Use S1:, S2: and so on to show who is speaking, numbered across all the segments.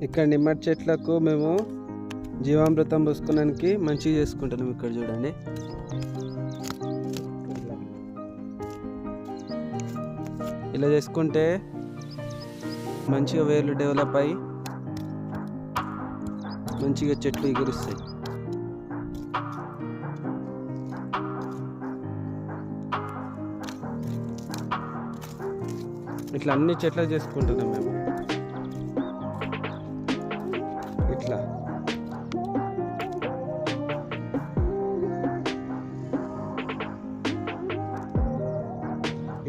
S1: ఇక్కడ నిమ్మటి చెట్లకు మేము జీవామృతం పోసుకోవడానికి మంచిగా చేసుకుంటున్నాం. ఇక్కడ చూడండి, ఇలా చేసుకుంటే మంచిగా వేర్లు డెవలప్ అయ్యి మంచిగా చెట్లు ఎగురుస్తాయి. ఇట్లా అన్ని చెట్లు చేసుకుంటున్నాం మేము. ఇట్లా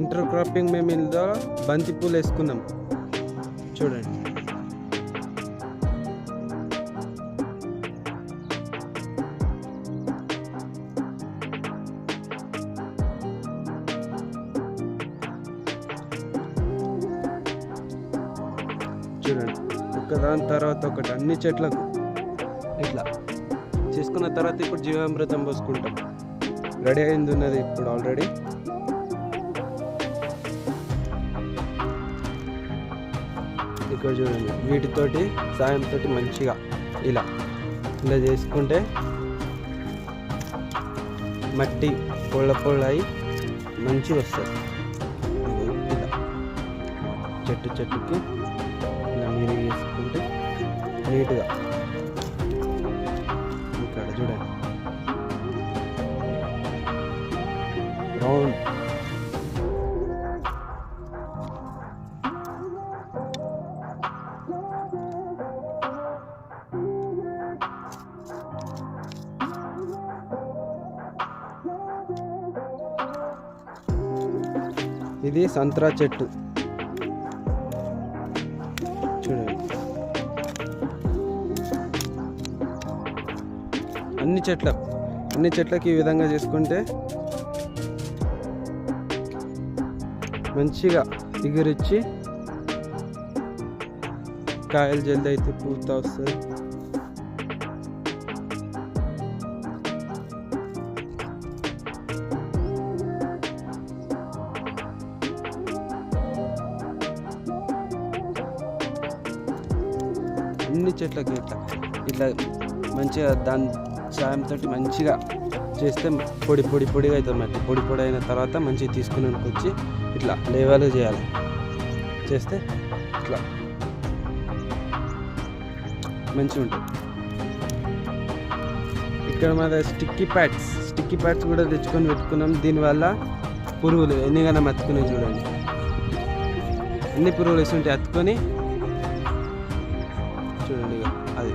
S1: ఇంటర్ క్రాపింగ్ మేము ఇందులో బంతి పూలు వేసుకున్నాం. చూడండి, చూడండి ఒకదాని తర్వాత ఒకటి అన్ని చెట్లకు ఇట్లా చేసుకున్న తర్వాత ఇప్పుడు జీవామృతం పోసుకుంటాం. రెడీ అయింది ఉన్నది ఇప్పుడు ఆల్రెడీ. ఇక్కడ చూడండి, వీటితోటి సాయంతో మంచిగా ఇలా ఇలా చేసుకుంటే మట్టి పొళ్ళ పొళ్ళ అయి మంచిగా వస్తుంది. ఇలా చెట్టుకి ఇలా నీరు వేసుకుంటే నీట్గా. ఇక్కడ చూడండి రౌండ్. ఇది సంత్రా చెట్టు చూడండి. అన్ని చెట్లకి ఈ విధంగా చేసుకుంటే మంచిగా ఎగురిచ్చి కాయలు జల్ది అయితే పూత వస్తుంది. అన్ని చెట్లకి ఇట్లా మంచిగా దాని సాయంతో మంచిగా చేస్తే పొడిగా అవుతుంది. మట్టి పొడి అయిన తర్వాత మంచిగా తీసుకుని వచ్చి ఇట్లా లేవల్ చేయాలి. చేస్తే ఇట్లా మంచిగా ఉంటుంది. ఇక్కడ మన స్టిక్కీ ప్యాడ్స్ కూడా తెచ్చుకొని పెట్టుకున్నాం. దీనివల్ల పురుగులు ఎన్నిగానే అతుకునే చూడండి, అన్ని పురుగులు వేస్తుంటే అతుకొని చూడండి. అది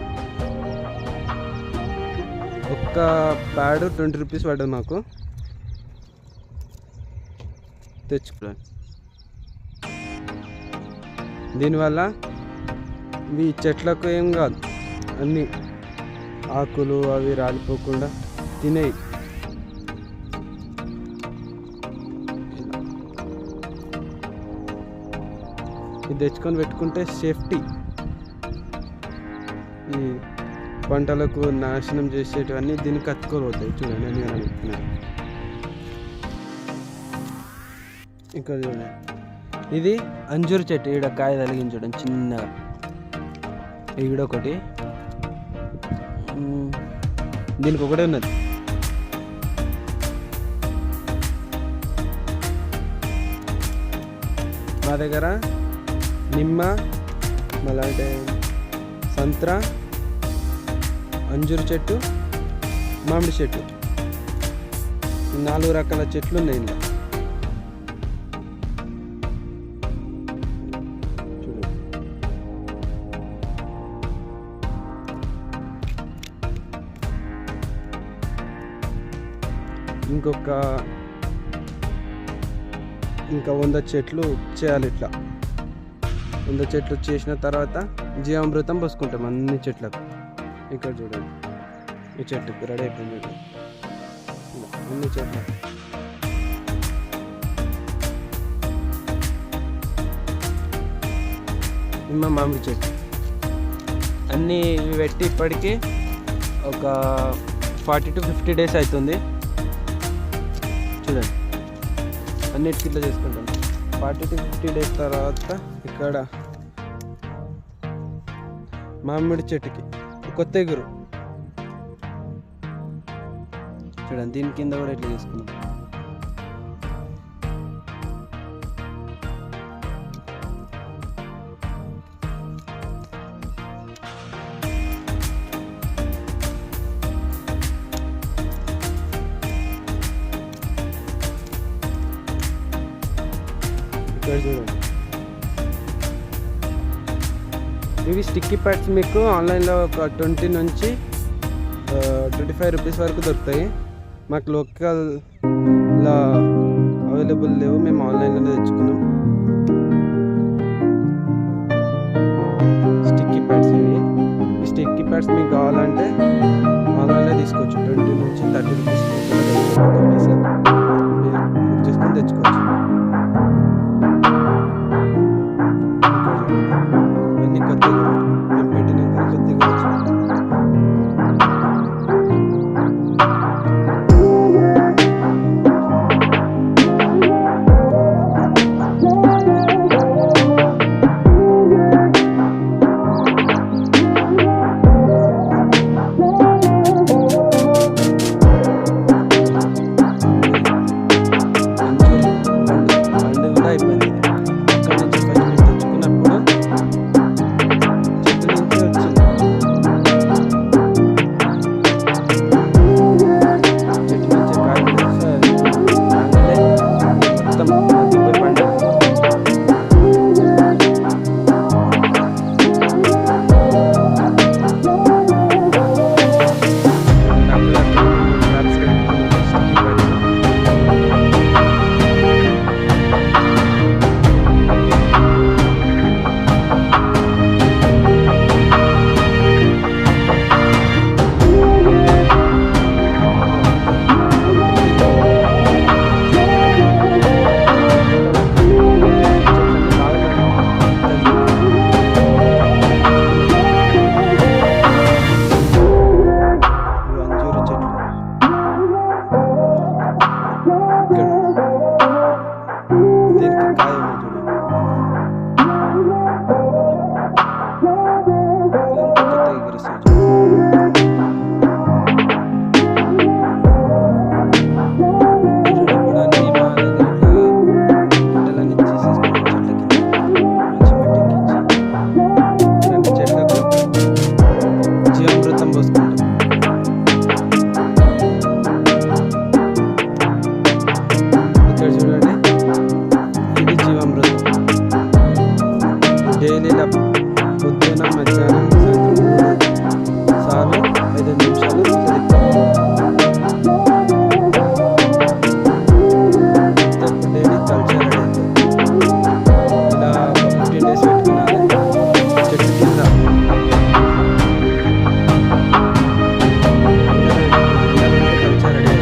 S1: ఒక్క ప్యాడ్ 20 రూపీస్ పడ్డది మాకు. తెచ్చుకోండి. దీనివల్ల ఇవి చెట్లకు ఏం కాదు, అన్ని ఆకులు అవి రాలిపోకుండా తినేయి. ఇది తెచ్చుకొని పెట్టుకుంటే సేఫ్టీ. ఈ పంటలకు నాశనం చేసేటివన్నీ దీనికి అతుకోపోతాయి. చూడండి అని అనుకుంటున్నాను. ఇక్కడ చూడండి, ఇది అంజూరు చెట్టు. ఈడ కాయ తగిలించడం చిన్నగా, ఈడొకటి, దీనికి ఒకటే ఉన్నది. మా దగ్గర నిమ్మ, మళ్ళీ సంత్రా, అంజూరు చెట్టు, మామిడి చెట్టు, 4 రకాల చెట్లు ఉన్నాయి ఇందులో. ఇంకా 100 చెట్లు చేయాలి. ఇట్లా 100 చెట్లు చేసిన తర్వాత జీవామృతం పోసుకుంటాం అన్ని చెట్లకు. ఇక్కడ చూడండి, ఈ చెట్టుకి రెడీ అయిపోయింది. అన్ని చెట్లు నిమ్మ, మామిడి చెట్టు అన్నీ పెట్టి ఇప్పటికీ ఒక 40 to 50 డేస్ అవుతుంది. చూడండి, అన్నిటికీ ఇట్లా చేసుకుంటాం. 40 to 50 డేస్ తర్వాత ఇక్కడ మామిడి చెట్టుకి కొత్త ఎగురు చూడండి. దీని కింద కూడా ఇట్లా చేసుకున్నాం. ఇక్కడ చూడండి, ఇవి స్టిక్కీ ప్యాడ్స్ మీకు ఆన్లైన్లో ఒక 20 నుంచి 25 రూపీస్ వరకు దొరుకుతాయి. మాకు లోకల్లో అవైలబుల్ లేవు, మేము ఆన్లైన్లోనే తెచ్చుకున్నాం. స్టిక్కీ ప్యాడ్స్ ఇవి. ఈ స్టిక్కీ ప్యాడ్స్ మీకు కావాలంటే ఆన్లైన్లో తీసుకోవచ్చు. 20 నుంచి 30 రూపీస్ ఒక పీస్ మీరు బుక్ చేసుకొని తెచ్చుకోవచ్చు. ఇవన్నీ కొత్తగా మేము పెట్టినాక కొద్దిగా వచ్చింది. డైలీ పొద్దున మధ్యాహ్నం సాయంత్రం 3 సార్లు 5 నిమిషాలు డైలీ కల్చర్ ఇలా 15 డేస్ పెట్టుకున్నాను. చెట్టు కింద కల్చర్ రెడీ.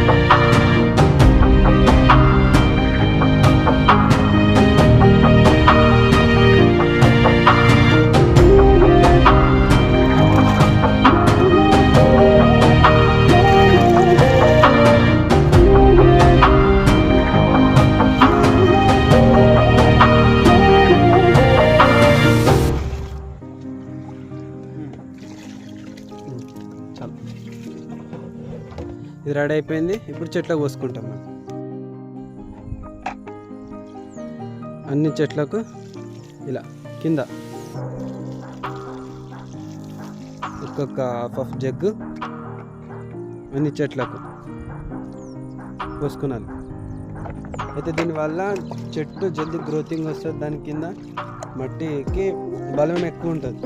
S1: ఇది రెడీ అయిపోయింది. ఇప్పుడు చెట్లకు పోసుకుంటాం మేము. అన్ని చెట్లకు ఇలా కింద ఒక్కొక్క హాఫ్ జగ్గు అన్ని చెట్లకు పోసుకున్నాను. అయితే దీనివల్ల చెట్టు జల్దీ గ్రోతింగ్ వస్తుంది. దాని కింద మట్టికి బలం ఎక్కువ ఉంటుంది.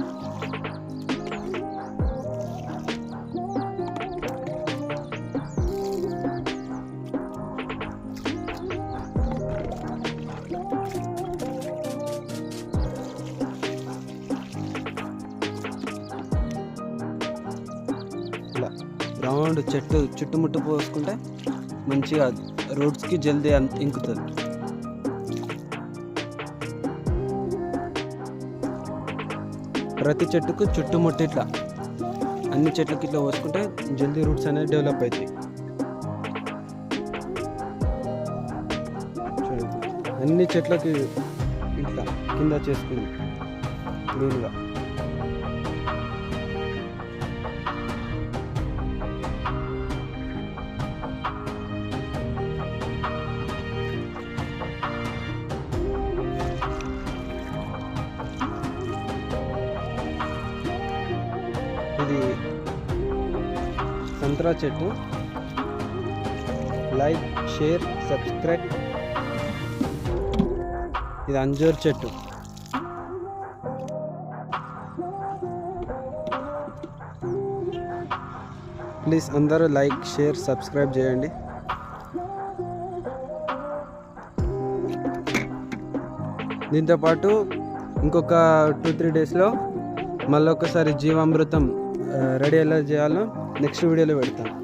S1: ఇలా రౌండ్ చెట్టు చుట్టుముట్టు పోసుకుంటే మంచిగా రూట్స్కి జల్దీ ఇంకుతుంది. ప్రతి చెట్టుకు చుట్టుముట్టు ఇట్లా అన్ని చెట్లకి ఇట్లా పోసుకుంటే జల్దీ రూట్స్ అనేది డెవలప్ అవుతాయి. చూడండి, అన్ని చెట్లకి ఇట్లా కింద చేసుకుంది క్లీన్గా. ఇది సంత్రా చెట్టు. Like, share, subscribe. ఇది అంజూర్ చెట్టు. ప్లీజ్ అందరూ లైక్, షేర్, సబ్స్క్రైబ్ చేయండి. దీంతోపాటు ఇంకొక 2-3 డేస్లో మళ్ళీ ఒకసారి జీవామృతం రెడీ ఎలా చేయాలో నెక్స్ట్ వీడియోలో పెడతాను,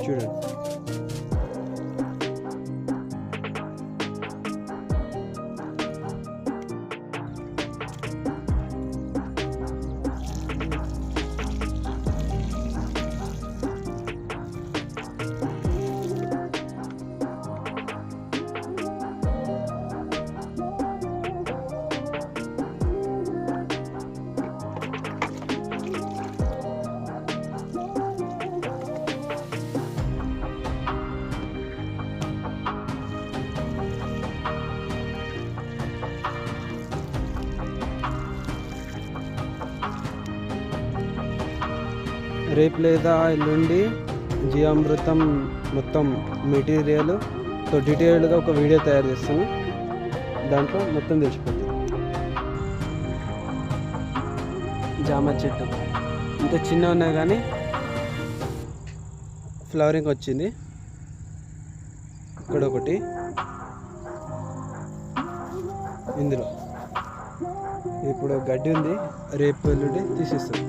S1: చూడండి. రేపు లేదా ఎల్లుండి జీవామృతం మొత్తం మెటీరియల్తో డీటెయిల్డ్గా ఒక వీడియో తయారు చేస్తాను, దాంట్లో మొత్తం తెలిసిపోతుంది. జామ చెట్టు ఇంత చిన్న ఉన్నాయి కానీ ఫ్లవరింగ్ వచ్చింది. ఇక్కడ ఒకటి, ఇందులో ఇప్పుడు గడ్డి ఉంది, రేపు ఎల్లుండి తీసేస్తాం.